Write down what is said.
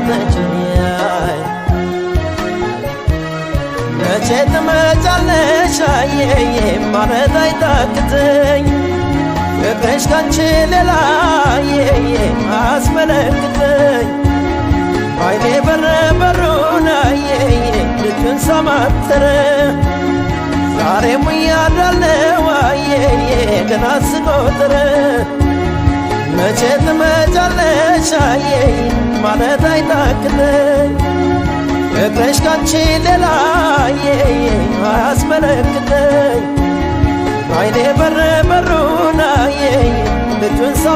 አቃተችኝ መቼ ትመጫለሽ አየዬ ማለት አይታክተኝ ፍቅርሽ ካንቺ ሌላ አየዬ አስመለክተኝ አይኔ በረበሩን አየዬ ልጁን ሰማተረ ዛሬም እያዳለው አየዬ ገና ስቆጥር መቼ ትመጫለሽ አየዬ ማለት አይታክተኝ ፍቅርሽ ካንቺ ሌላ አየዬ አስመለክተኝ አይኔ በረበሩን አየዬ ልጁን